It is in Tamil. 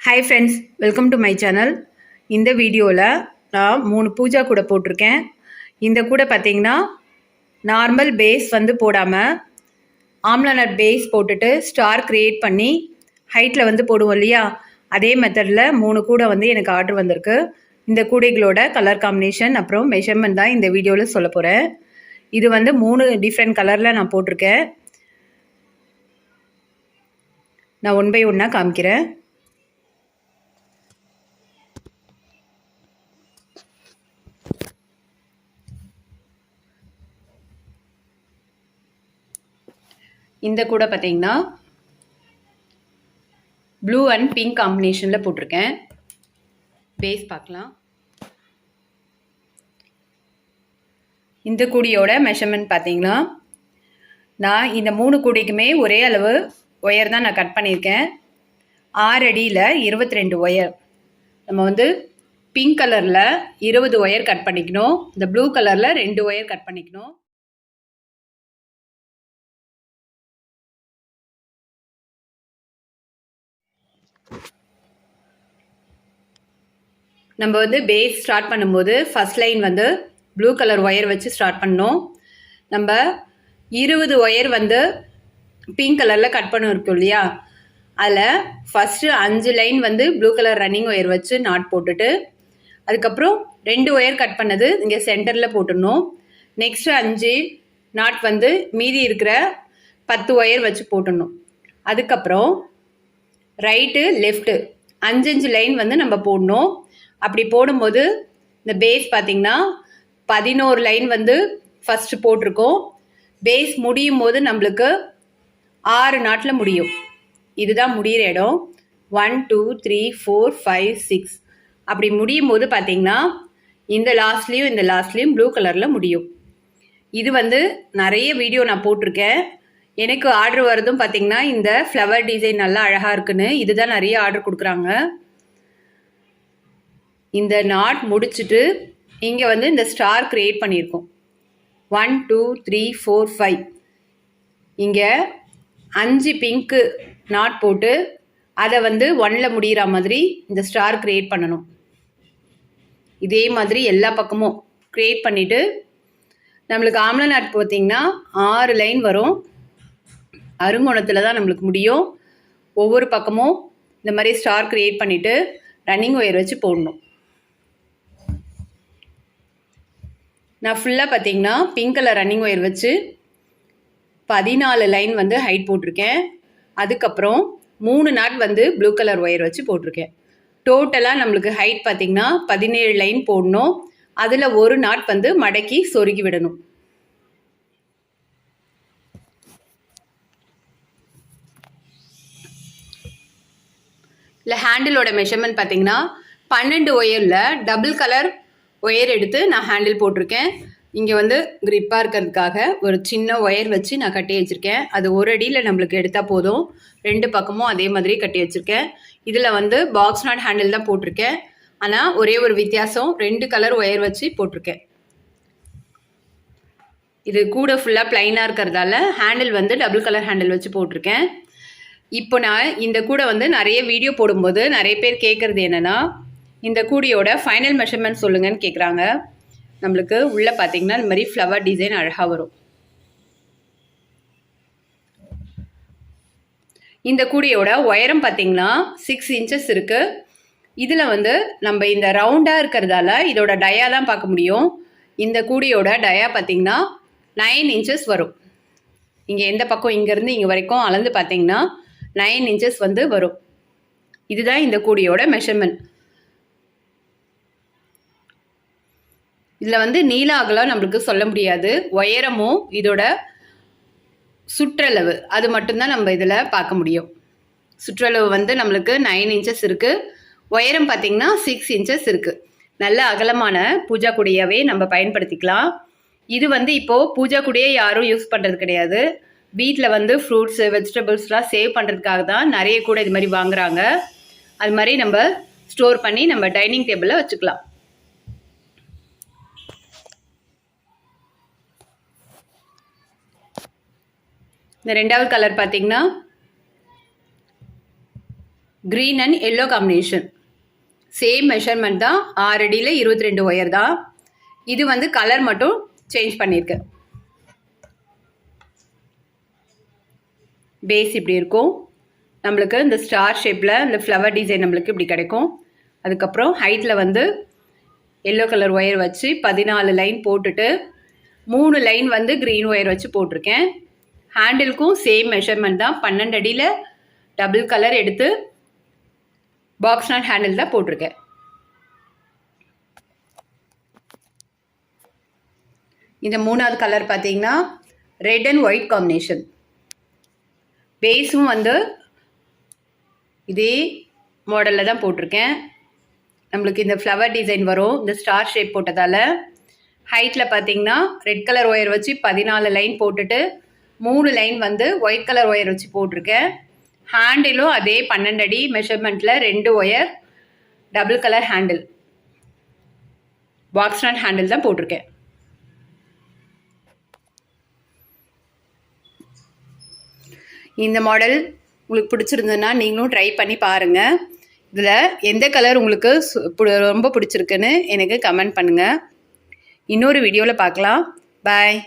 Hi friends, welcome to my channel. இந்த வீடியோவில் நான் 3 பூஜா கூட போட்டிருக்கேன். இந்த கூட பார்த்தீங்கன்னா நார்மல் பேஸ் வந்து போடாமல் ஆம்லா பேஸ் போட்டுட்டு ஸ்டார் கிரியேட் பண்ணி ஹைட்டில் வந்து போடுவோம் இல்லையா, அதே மெத்தடில் 3 கூட வந்து எனக்கு ஆர்டர் வந்திருக்கு. இந்த கூடைகளோட கலர் காம்பினேஷன் அப்புறம் மெஷர்மெண்ட் தான் இந்த வீடியோவில் சொல்ல போகிறேன். இது வந்து 3 டிஃப்ரெண்ட் கலரில் நான் போட்டிருக்கேன். நான் ஒன் பை ஒன்னாக காமிக்கிறேன். இந்த கூட பார்த்தீங்கன்னா ப்ளூ அண்ட் பிங்க் காம்பினேஷனில் போட்டிருக்கேன். பேஸ் பார்க்கலாம். இந்த கூடையோட மெஷர்மெண்ட் பார்த்தீங்கன்னா நான் இந்த 3 கூடைக்குமே ஒரே அளவு ஒயர் தான் நான் கட் பண்ணியிருக்கேன். 6 அடியில் 22 ஒயர். நம்ம வந்து பிங்க் கலரில் 20 ஒயர் கட் பண்ணிக்கணும். இந்த ப்ளூ கலரில் 2 ஒயர் கட் பண்ணிக்கணும். நம்ம வந்து பேஸ் ஸ்டார்ட் பண்ணும்போது ஃபர்ஸ்ட் லைன் வந்து ப்ளூ கலர் ஒயர் வச்சு ஸ்டார்ட் பண்ணோம். நம்ம 20 ஒயர் வந்து பிங்க் கலரில் கட் பண்ணியிருக்கோம் இல்லையா, அதில் ஃபஸ்ட்டு 5 லைன் வந்து ப்ளூ கலர் ரன்னிங் ஒயர் வச்சு நாட் போட்டுட்டு அதுக்கப்புறம் 2 ஒயர் கட் பண்ணது இங்கே சென்டரில் போட்டுடணும். நெக்ஸ்ட்டு 5 நாட் வந்து மீதி இருக்கிற 10 ஒயர் வச்சு போட்டுடணும். அதுக்கப்புறம் ரைட்டு லெஃப்ட்டு 5 லைன் வந்து நம்ம போடணும். அப்படி போடும்போது இந்த பேஸ் பார்த்திங்கன்னா 11 லைன் வந்து ஃபஸ்ட்டு போட்டிருக்கோம். பேஸ் முடியும் போது நம்மளுக்கு 6 நாட்டில் முடியும். இதுதான் முடிகிற இடம். 1 2 3 4 5 6 அப்படி முடியும் போது பார்த்திங்கன்னா இந்த லாஸ்ட்லேயும் ப்ளூ கலரில் முடியும். இது வந்து நிறைய வீடியோ நான் போட்டிருக்கேன். எனக்கு ஆர்டர் வரதும் பார்த்திங்கன்னா இந்த ஃப்ளவர் டிசைன் நல்லா அழகாக இருக்குன்னு இதுதான் நிறைய ஆர்டர் கொடுக்குறாங்க. இந்த நாட் முடிச்சுட்டு இங்கே வந்து இந்த ஸ்டார் கிரியேட் பண்ணியிருக்கோம். 1 2 3 4 5 இங்கே 5 பிங்க்கு நாட் போட்டு அதை வந்து 1ல் முடிகிற மாதிரி இந்த ஸ்டார் கிரியேட் பண்ணணும். இதே மாதிரி எல்லா பக்கமும் கிரியேட் பண்ணிவிட்டு நம்மளுக்கு ஆம்லா நாட் பார்த்திங்கன்னா 6 லைன் வரும். அருங்கோணத்தில் தான் நம்மளுக்கு முடியும். ஒவ்வொரு பக்கமும் இந்த மாதிரி ஸ்டார் கிரியேட் பண்ணிவிட்டு ரன்னிங் ஒயர் வச்சு போடணும். நான் ஃபுல்லாக பார்த்தீங்கன்னா பிங்க் கலர் ரன்னிங் ஒயர் வச்சு 14 லைன் வந்து ஹைட் போட்டிருக்கேன். அதுக்கப்புறம் 3 நாட் வந்து ப்ளூ கலர் ஒயர் வச்சு போட்டிருக்கேன். டோட்டலாக நம்மளுக்கு ஹைட் பார்த்திங்கன்னா 17 லைன் போடணும். அதில் ஒரு நாட் வந்து மடக்கி சொருகி விடணும். இல்லை ஹேண்டிலோட மெஷர்மெண்ட் பார்த்திங்கன்னா 12 ஒயரில் டபுள் கலர் ஒயர் எடுத்து நான் ஹேண்டில் போட்டிருக்கேன். இங்கே வந்து கிரிப்பாக இருக்கிறதுக்காக ஒரு சின்ன ஒயர் வச்சு நான் கட்டி வச்சுருக்கேன். அது ஒரு அடியில் நம்மளுக்கு எடுத்தால் போதும். 2 பக்கமும் அதே மாதிரி கட்டி வச்சுருக்கேன். இதில் வந்து பாக்ஸ் நாட் ஹேண்டில் தான் போட்டிருக்கேன். ஆனால் ஒரே ஒரு வித்தியாசம், 2 கலர் ஒயர் வச்சு போட்டிருக்கேன். இது கூட ஃபுல்லாக ப்ளைனாக இருக்கிறதால ஹேண்டில் வந்து டபுள் கலர் ஹேண்டில் வச்சு போட்டிருக்கேன். இப்போ நான் இந்த கூடை வந்து நிறைய வீடியோ போடும்போது நிறைய பேர் கேட்குறது என்னென்னா, இந்த கூடையோட ஃபைனல் மெஷர்மெண்ட் சொல்லுங்கன்னு கேட்குறாங்க. நம்மளுக்கு உள்ளே பார்த்தீங்கன்னா இந்த மாதிரி ஃப்ளவர் டிசைன் அழகாக வரும். இந்த கூடையோட உயரம் பார்த்தீங்கன்னா 6 இன்ச்சஸ் இருக்குது. இதில் வந்து நம்ம இந்த ரவுண்டாக இருக்கிறதால இதோட டயா தான் பார்க்க முடியும். இந்த கூடையோட டயா பார்த்தீங்கன்னா 9 இன்ச்சஸ் வரும். இங்கே எந்த பக்கம் இங்கேருந்து இங்கே வரைக்கும் அளந்து பார்த்தீங்கன்னா 9 இன்ச்சஸ் வந்து வரும். இதுதான் இந்த கூடையோட மெஷர்மெண்ட். இதில் வந்து நீள அகலம் நம்மளுக்கு சொல்ல முடியாது. உயரமும் இதோட சுற்றளவு அது மட்டும்தான் நம்ம இதில் பார்க்க முடியும். சுற்றளவு வந்து நம்மளுக்கு 9 இன்ச்சஸ் இருக்குது. உயரம் பார்த்திங்கன்னா 6 இன்ச்சஸ் இருக்குது. நல்ல அகலமான பூஜா கூடையாகவே நம்ம பயன்படுத்திக்கலாம். இது வந்து இப்போது பூஜா கூடையே யாரும் யூஸ் பண்ணுறது கிடையாது. வீட்டில் வந்து ஃப்ரூட்ஸு வெஜிடபிள்ஸ்லாம் சேவ் பண்ணுறதுக்காக தான் நிறைய கூட இது மாதிரி வாங்குகிறாங்க. அது மாதிரி நம்ம ஸ்டோர் பண்ணி நம்ம டைனிங் டேபிளில் வச்சுக்கலாம். இந்த 2வது கலர் பார்த்திங்கன்னா green and yellow combination. Same measurement தான், 6 அடியில் 22 ஒயர் தான். இது வந்து கலர் மட்டும் சேஞ்ச் பண்ணியிருக்கேன். பேஸ் இப்படி இருக்கும். நம்மளுக்கு இந்த ஸ்டார் ஷேப்பில் இந்த ஃப்ளவர் டிசைன் நம்மளுக்கு இப்படி கிடைக்கும். அதுக்கப்புறம் ஹைட்டில் வந்து எல்லோ கலர் ஒயர் வச்சு 14 லைன் போட்டுட்டு 3 லைன் வந்து க்ரீன் ஒயர் வச்சு போட்டிருக்கேன். ஹேண்டிலுக்கும் சேம் மெஷர்மெண்ட் தான், 12 அடியில் டபுள் கலர் எடுத்து பாக்ஸ் நாட் ஹேண்டில் தான் போட்டிருக்கேன். இந்த 3வது கலர் பார்த்தீங்கன்னா ரெட் அண்ட் ஒயிட் காம்பினேஷன். பேஸும் வந்து இதே மாடலில் தான் போட்டிருக்கேன். நம்மளுக்கு இந்த ஃப்ளவர் டிசைன் வரும், இந்த ஸ்டார் ஷேப் போட்டதால். ஹைட்டில் பார்த்தீங்கன்னா ரெட் கலர் ஒயர் வச்சு 14 லைன் போட்டுட்டு 3 லைன் வந்து ஒயிட் கலர் ஒயர் வச்சு போட்டிருக்கேன். ஹேண்டிலும் அதே 12 அடி மெஷர்மெண்ட்டில் 2 wire double colour handle, box not handle தான் போட்டிருக்கேன். இந்த மாடல் உங்களுக்கு பிடிச்சிருந்ததுன்னா நீங்களும் ட்ரை பண்ணி பாருங்கள். இதில் எந்த கலர் உங்களுக்கு ரொம்ப பிடிச்சிருக்குன்னு எனக்கு கமெண்ட் பண்ணுங்கள். இன்னொரு வீடியோவில் பார்க்கலாம். பாய்.